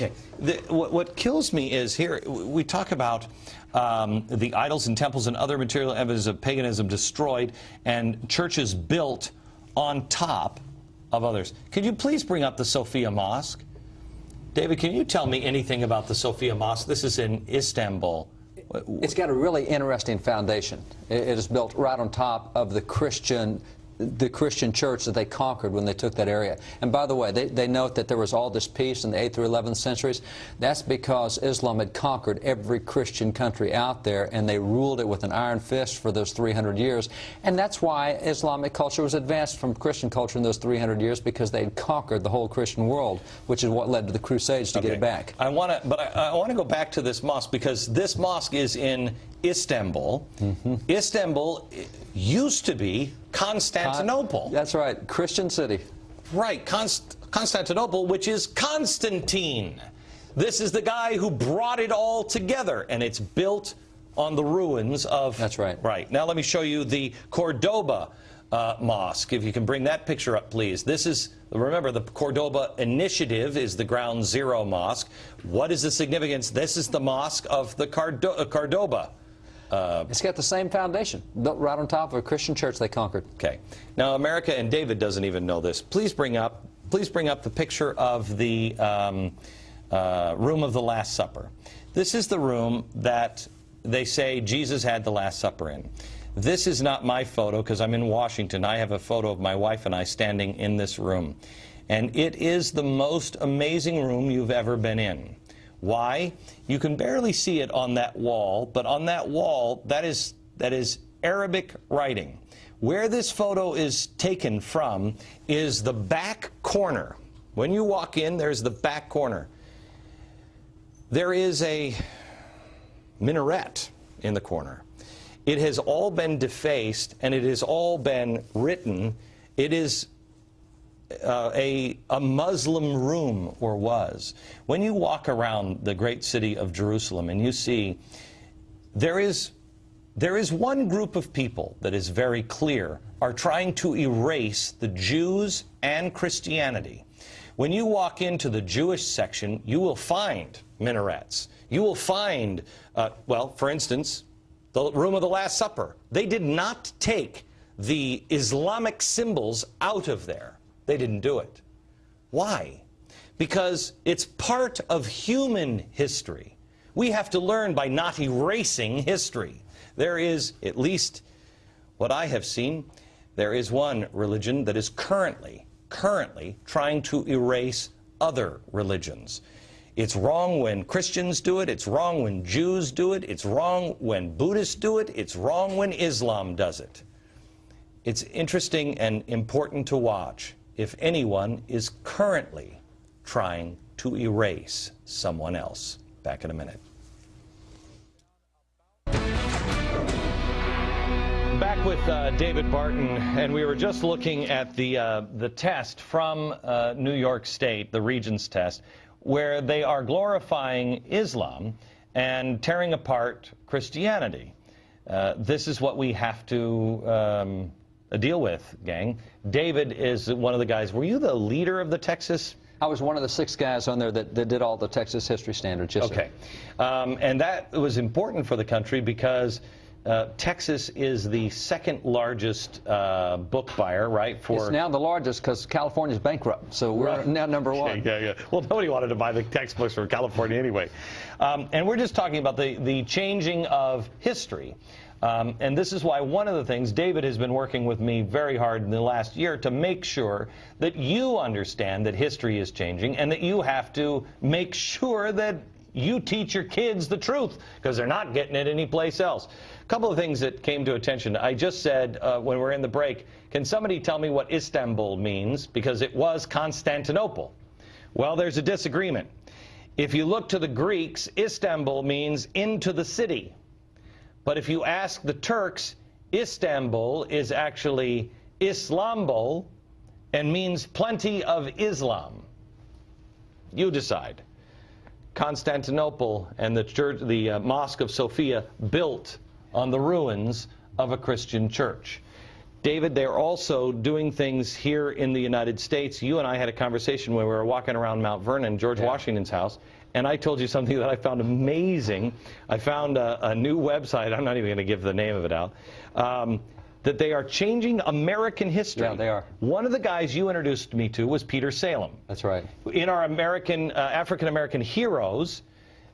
Okay. What kills me is here we talk about the idols and temples and other material evidence of paganism destroyed and churches built on top of others. Could you please bring up the Sophia Mosque? David, can you tell me anything about the Sophia Mosque? This is in Istanbul. It's got a really interesting foundation. It is built right on top of the Christian church that they conquered when they took that area. And by the way, they note that there was all this peace in the 8th through 11th centuries. That's because Islam had conquered every Christian country out there, and they ruled it with an iron fist for those 300 years. And that's why Islamic culture was advanced from Christian culture in those 300 years, because they had conquered the whole Christian world, which is what led to the Crusades to get it back. I want to go back to this mosque, because this mosque is in Istanbul. Istanbul used to be Constantinople. That's right, Christian city. Right, Constantinople, which is Constantine. This is the guy who brought it all together, and it's built on the ruins of... That's right. Right. Now let me show you the Cordoba Mosque. If you can bring that picture up, please. This is, remember, the Cordoba Initiative is the Ground Zero Mosque. What is the significance? This is the mosque of the Cordoba. It's got the same foundation, built right on top of a Christian church they conquered. Okay. Now, America, and David doesn't even know this. Please bring up the picture of the room of the Last Supper. This is the room that they say Jesus had the Last Supper in. This is not my photo, because I'm in Washington. I have a photo of my wife and I standing in this room. And it is the most amazing room you've ever been in. Why? You can barely see it on that wall, but on that wall, that is Arabic writing. Where this photo is taken from is the back corner. When you walk in, there's the back corner. There is a minaret in the corner. It has all been defaced, and it has all been written. It is a Muslim room, or was. When you walk around the great city of Jerusalem and you see there is one group of people that is very clear are trying to erase the Jews and Christianity. When you walk into the Jewish section, you will find minarets. You will find, well, for instance, the room of the Last Supper. They did not take the Islamic symbols out of there. They didn't do it. Why? Because it's part of human history. We have to learn by not erasing history. There is, at least what I have seen, there is one religion that is currently trying to erase other religions. It's wrong when Christians do it. It's wrong when Jews do it. It's wrong when Buddhists do it. It's wrong when Islam does it. It's interesting and important to watch if anyone is currently trying to erase someone else. Back in a minute. Back with David Barton, and we were just looking at the test from New York State, the Regents test, where they are glorifying Islam and tearing apart Christianity. This is what we have to deal with, gang. David is one of the guys. Were you the leader of the Texas? I was one of the 6 guys on there that did all the Texas history standards. Yes, okay. And that was important for the country because Texas is the second largest book buyer, right? It's now the largest because California's bankrupt, so we're now number 1. Yeah. Well, nobody wanted to buy the textbooks from California anyway. And we're just talking about the changing of history. And this is why one of the things David has been working with me very hard in the last year to make sure that you understand that history is changing and that you have to make sure that you teach your kids the truth, because they're not getting it anyplace else. A couple of things that came to attention. I just said when we're in the break, can somebody tell me what Istanbul means? Because it was Constantinople. Well, there's a disagreement. If you look to the Greeks, Istanbul means into the city. But if you ask the Turks, Istanbul is actually Islambol and means plenty of Islam. You decide. Constantinople and the church, the Mosque of Sophia, built on the ruins of a Christian church. David, they're also doing things here in the United States. You and I had a conversation when we were walking around Mount Vernon, George Washington's house, and I told you something that I found amazing. I found a new website. I'm not even going to give the name of it out. That they are changing American history. Yeah, they are. One of the guys you introduced me to was Peter Salem. That's right. In our African-American heroes,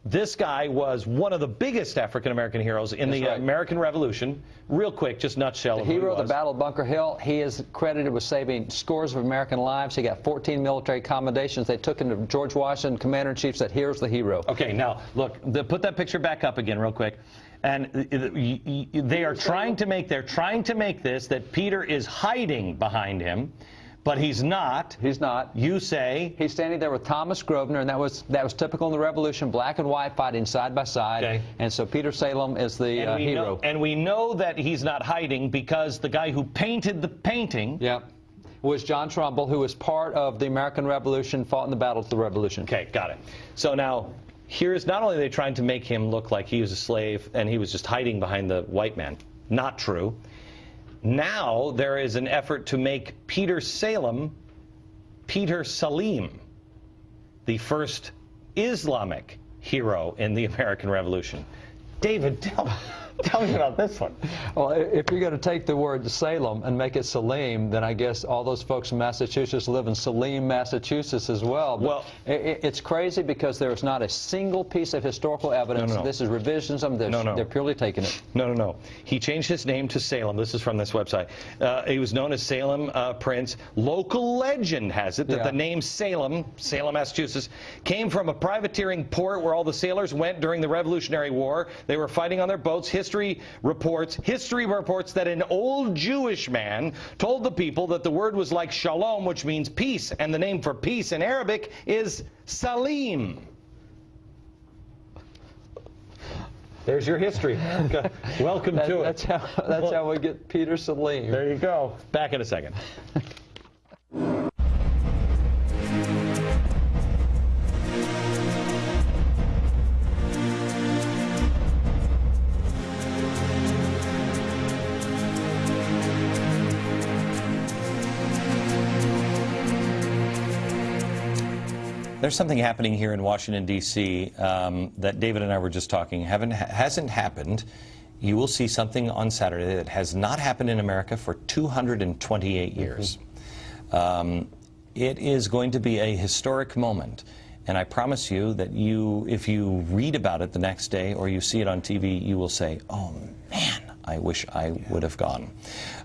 this guy was one of the biggest African-American heroes in the American Revolution. Real quick, just nutshell. The hero of the Battle of Bunker Hill. He is credited with saving scores of American lives. He got 14 military commendations. They took him to George Washington, Commander-in-Chief, said, here's the hero. Okay, now, look, put that picture back up again real quick. And they are trying to make this that Peter is hiding behind him, but he's not. He's not. You say he's standing there with Thomas Grosvenor, and that was typical in the Revolution, black and white fighting side by side. Okay. And so Peter Salem is the hero. And we know that he's not hiding because the guy who painted the painting. Yeah. Was John Trumbull, who was part of the American Revolution, fought in the Battle of the Revolution. Okay, got it. So now, here's not only are they trying to make him look like he was a slave and he was just hiding behind the white man. Not true. Now there is an effort to make Peter Salem Peter Salim, the first Islamic hero in the American Revolution. David, tell me about this one. Well, if you're going to take the word Salem and make it Salim, then I guess all those folks in Massachusetts live in Salim, Massachusetts as well. But well, it's crazy because there's not a single piece of historical evidence. No. This is revisionism. They're purely taking it. No. He changed his name to Salem. This is from this website. He was known as Salem Prince. Local legend has it that the name Salem, Massachusetts, came from a privateering port where all the sailors went during the Revolutionary War. They were fighting on their boats. History reports that an old Jewish man told the people that the word was like shalom, which means peace, and the name for peace in Arabic is Salim. There's your history. Welcome to it. That's how we get Peter Salim. There you go. Back in a second. There's something happening here in Washington, D.C. That David and I were just talking. Hasn't happened. You will see something on Saturday that has not happened in America for 228 years. It is going to be a historic moment. And I promise you that if you read about it the next day or you see it on TV, you will say, oh, man, I wish I would have gone.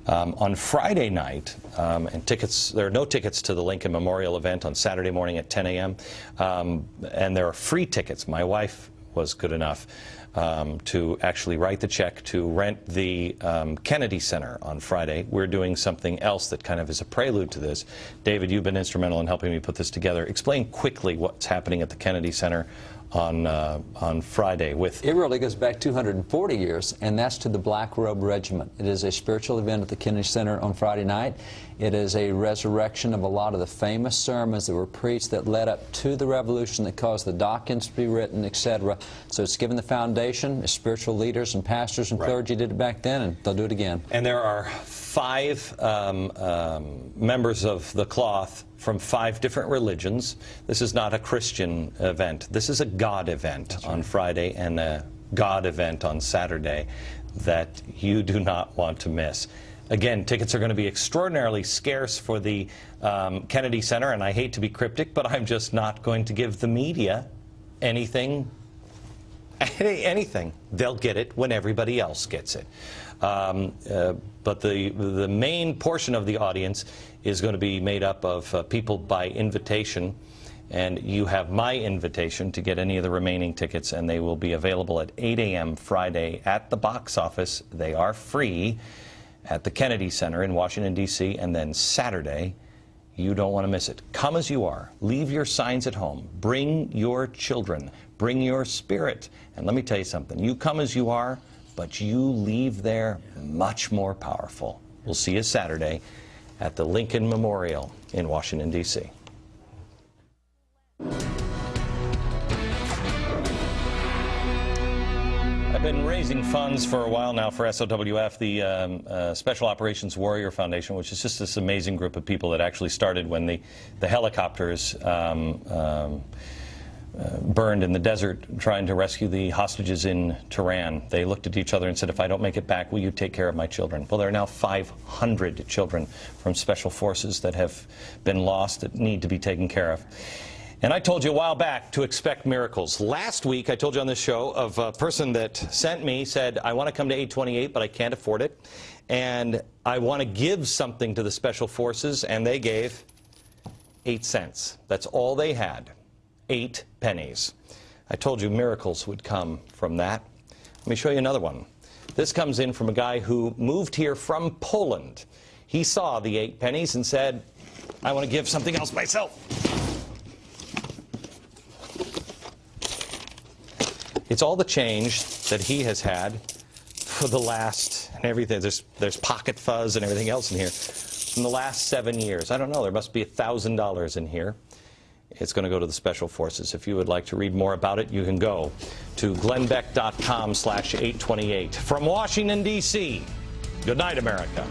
On Friday night, and there are no tickets to the Lincoln Memorial event on Saturday morning at 10 a.m., and there are free tickets. My wife was good enough to actually write the check to rent the Kennedy Center on Friday. We're doing something else that kind of is a prelude to this. David, you've been instrumental in helping me put this together. Explain quickly what's happening at the Kennedy Center on Friday. It really goes back 240 years, and that's to the Black Robe Regiment. It is a spiritual event at the Kennedy Center on Friday night. It is a resurrection of a lot of the famous sermons that were preached that led up to the Revolution that caused the doctrines to be written, etc. So it's given the foundation. Spiritual leaders and pastors and clergy did it back then, and they'll do it again. And there are 5 members of the cloth from 5 different religions. This is not a Christian event. This is a God event on Friday and a God event on Saturday that you do not want to miss. Again, tickets are going to be extraordinarily scarce for the Kennedy Center, and I hate to be cryptic, but I'm just not going to give the media anything. They'll get it when everybody else gets it. But the main portion of the audience is going to be made up of people by invitation, and you have my invitation to get any of the remaining tickets, and they will be available at 8 a.m. Friday at the box office. They are free at the Kennedy Center in Washington, D.C., and then Saturday, you don't want to miss it. Come as you are. Leave your signs at home. Bring your children. Bring your spirit. And let me tell you something. You come as you are, but you leave there much more powerful. We'll see you Saturday at the Lincoln Memorial in Washington, D.C. been raising funds for a while now for SOWF, the Special Operations Warrior Foundation, which is just this amazing group of people that actually started when the helicopters burned in the desert trying to rescue the hostages in Tehran. They looked at each other and said, if I don't make it back, will you take care of my children? Well, there are now 500 children from Special Forces that have been lost that need to be taken care of. And I told you a while back to expect miracles. Last week, I told you on this show of a person that sent me, said, I want to come to 828, but I can't afford it. And I want to give something to the Special Forces, and they gave 8 cents. That's all they had, 8 pennies. I told you miracles would come from that. Let me show you another one. This comes in from a guy who moved here from Poland. He saw the 8 pennies and said, I want to give something else myself. It's all the change that he has had for the last, and everything, there's pocket fuzz and everything else in here, in the last 7 years. I don't know, there must be $1,000 in here. It's going to go to the Special Forces. If you would like to read more about it, you can go to glennbeck.com/828. From Washington, D.C., good night, America.